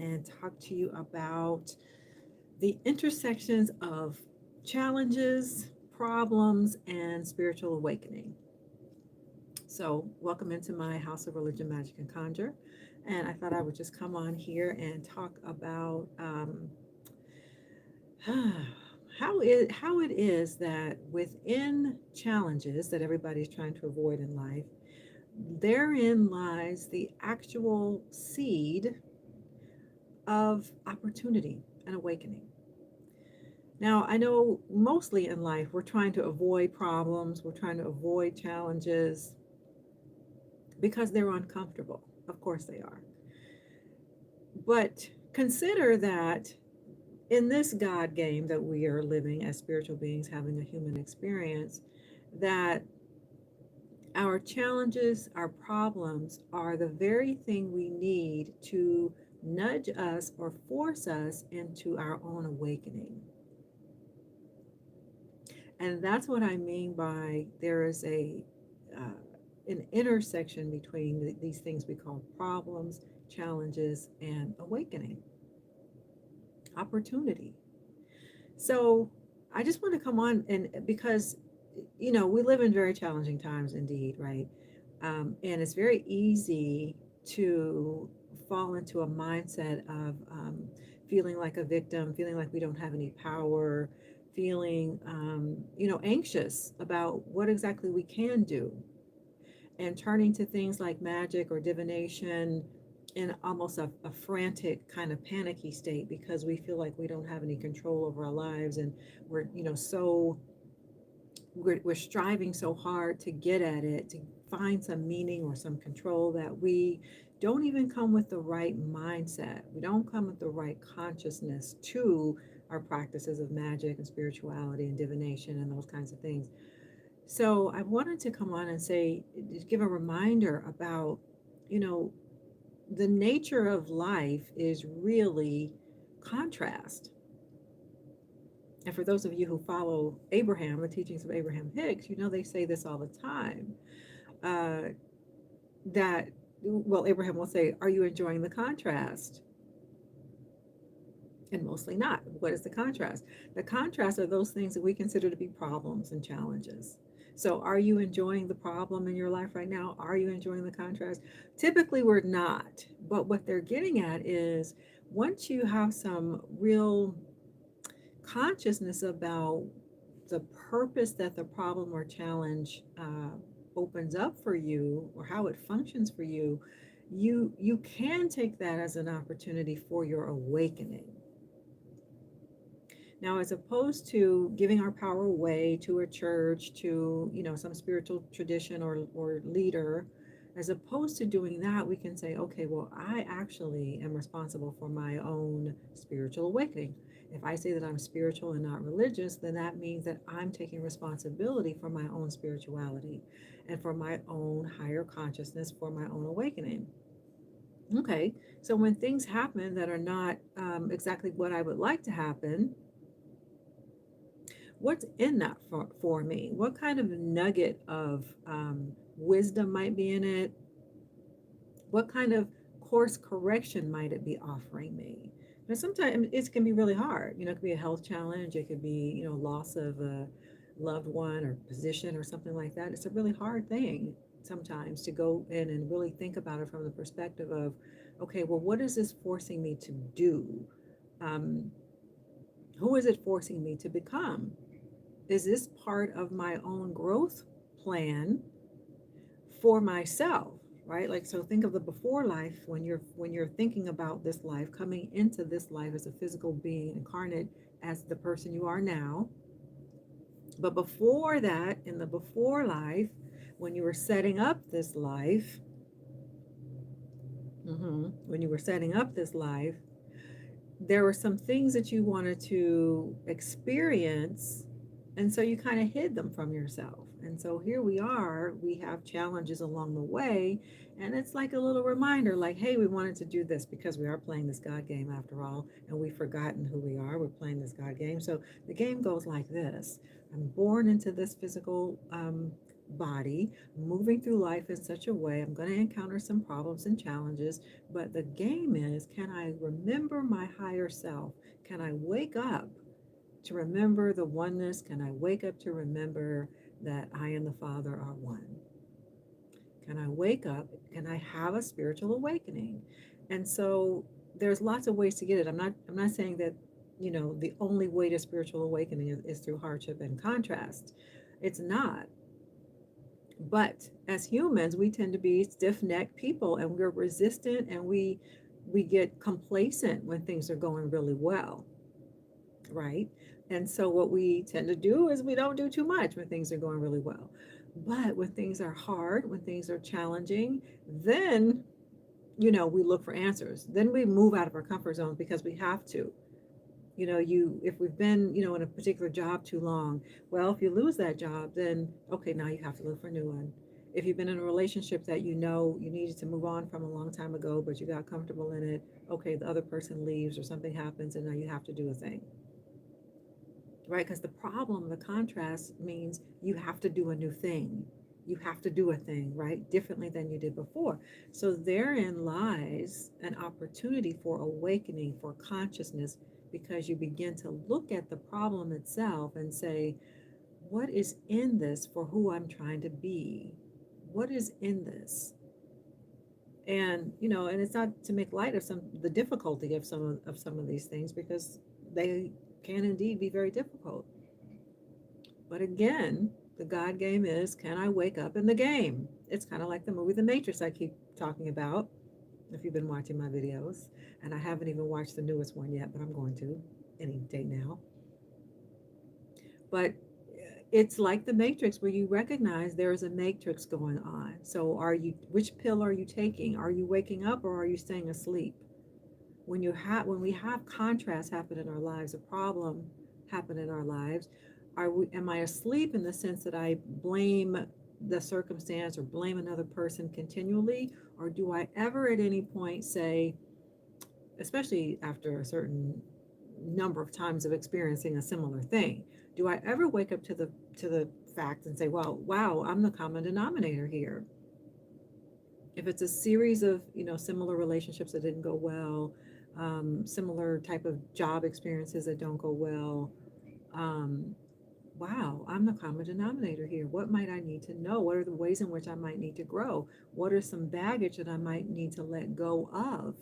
and talk to you about the intersections of challenges, problems, and spiritual awakening. So, welcome into my House of Religion, Magic, and Conjure. And I thought I would just come on here and talk about how it is that within challenges that everybody's trying to avoid in life, therein lies the actual seed of opportunity and awakening. Now, I know mostly in life we're trying to avoid problems, we're trying to avoid challenges because they're uncomfortable. Of course they are. But consider that in this God game that we are living as spiritual beings having a human experience, that our challenges, our problems are the very thing we need to nudge us or force us into our own awakening. And that's what I mean by there is uh, an intersection between these things we call problems, challenges, and awakening, opportunity. So I just want to come on and because we live in very challenging times indeed, right? And it's very easy to fall into a mindset of feeling like a victim, feeling like we don't have any power, feeling anxious about what exactly we can do, and turning to things like magic or divination in almost a frantic kind of panicky state because we feel like we don't have any control over our lives, and we're so we're striving so hard to get at it, to find some meaning or some control, that we don't even come with the right mindset. We don't come with the right consciousness to our practices of magic and spirituality and divination and those kinds of things. So I wanted to come on and say, give a reminder about, you know, the nature of life is really contrast. And for those of you who follow Abraham, the teachings of Abraham Hicks, they say this all the time. Uh, that, well, Abraham will say, are you enjoying the contrast? And mostly not. What is the contrast? The contrast are those things that we consider to be problems and challenges. So are you enjoying the problem in your life right now? Are you enjoying the contrast? Typically, we're not. But what they're getting at is once you have some real consciousness about the purpose that the problem or challenge opens up for you, or how it functions for you, you can take that as an opportunity for your awakening. Now, as opposed to giving our power away to a church, to some spiritual tradition or leader, as opposed to doing that, we can say, okay, well, I actually am responsible for my own spiritual awakening. If I say that I'm spiritual and not religious, then that means that I'm taking responsibility for my own spirituality and for my own higher consciousness, for my own awakening. Okay, so when things happen that are not exactly what I would like to happen, what's in that for me? What kind of nugget of wisdom might be in it? What kind of course correction might it be offering me? And sometimes it can be really hard. It could be a health challenge. It could be, loss of a loved one or position or something like that. It's a really hard thing sometimes to go in and really think about it from the perspective of, okay, well, what is this forcing me to do? Um, who is it forcing me to become? Is this part of my own growth plan for myself? Right? Like, so think of the before life, when you're thinking about this life, coming into this life as a physical being incarnate as the person you are now. But before that, in the before life, when you were setting up this life, when you were setting up this life, there were some things that you wanted to experience, and so you kind of hid them from yourself. And so here we are, we have challenges along the way, and it's like a little reminder, like, hey, we wanted to do this because we are playing this God game after all, and we've forgotten who we are. We're playing this God game. So the game goes like this: I'm born into this physical body, moving through life in such a way. I'm going to encounter some problems and challenges, but the game is, can I remember my higher self? Can I wake up to remember the oneness? Can I wake up to remember that I and the Father are one? Can I wake up? Can I have a spiritual awakening? And so there's lots of ways to get it. I'm not saying that, the only way to spiritual awakening is through hardship and contrast. It's not. But as humans, we tend to be stiff-necked people, and we're resistant, and we get complacent when things are going really well, right? And so what we tend to do is we don't do too much when things are going really well. But when things are hard, when things are challenging, then, we look for answers. Then we move out of our comfort zones because we have to. If we've been, in a particular job too long, well, if you lose that job, then okay, now you have to look for a new one. If you've been in a relationship that you needed to move on from a long time ago, but you got comfortable in it, okay, the other person leaves or something happens and now you have to do a thing, right? Because the problem, the contrast means you have to do a new thing. You have to do a thing, right? Differently than you did before. So therein lies an opportunity for awakening, for consciousness, because you begin to look at the problem itself and say, what is in this for who I'm trying to be? What is in this? And and it's not to make light of the difficulty of some of these things, because they can indeed be very difficult. But again, the God game is, can I wake up in the game? It's kind of like the movie The Matrix I keep talking about, if you've been watching my videos. And I haven't even watched the newest one yet, but I'm going to any day now. But it's like the Matrix, where you recognize there is a matrix going on. So which pill are you taking? Are you waking up or are you staying asleep? When we have contrast happen in our lives, a problem happen in our lives, am I asleep in the sense that I blame the circumstance or blame another person continually? Or do I ever at any point say, especially after a certain number of times of experiencing a similar thing, do I ever wake up to the fact and say, well, wow, I'm the common denominator here? If it's a series of similar relationships that didn't go well, similar type of job experiences that don't go well, um, wow, I'm the common denominator here. What might I need to know? What are the ways in which I might need to grow? What are some baggage that I might need to let go of?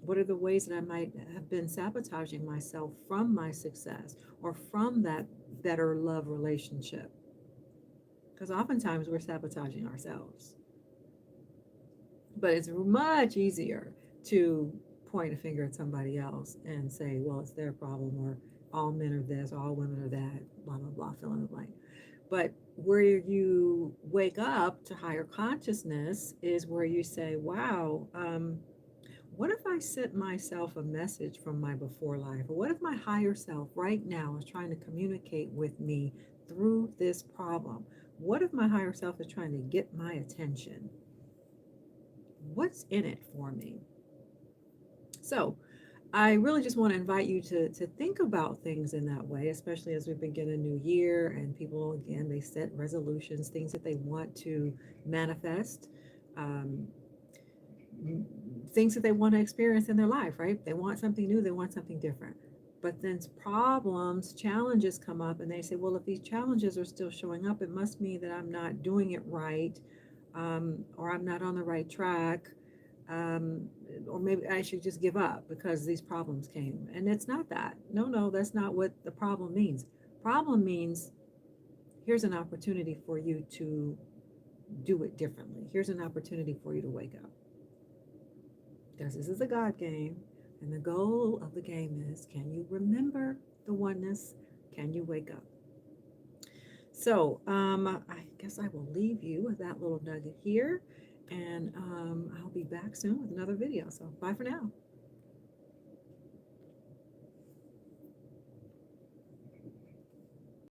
What are the ways that I might have been sabotaging myself from my success or from that better love relationship? Because oftentimes we're sabotaging ourselves. But it's much easier to point a finger at somebody else and say, well, it's their problem, or all men are this, all women are that, blah, blah, blah, fill in the blank. But where you wake up to higher consciousness is where you say, wow, what if I sent myself a message from my before life? Or what if my higher self right now is trying to communicate with me through this problem? What if my higher self is trying to get my attention? What's in it for me? So I really just want to invite you to think about things in that way, especially as we begin a new year and people, again, they set resolutions, things that they want to manifest, um, things that they want to experience in their life, right? They want something new, they want something different. But then problems, challenges come up, and they say, well, if these challenges are still showing up, it must mean that I'm not doing it right, or I'm not on the right track, um, or maybe I should just give up because these problems came. And it's not that. No, that's not what the problem means. Problem means, here's an opportunity for you to do it differently. Here's an opportunity for you to wake up. Because this is a God game, and the goal of the game is, can you remember the oneness? Can you wake up? So I guess I will leave you with that little nugget here, and I'll be back soon with another video. So bye for now.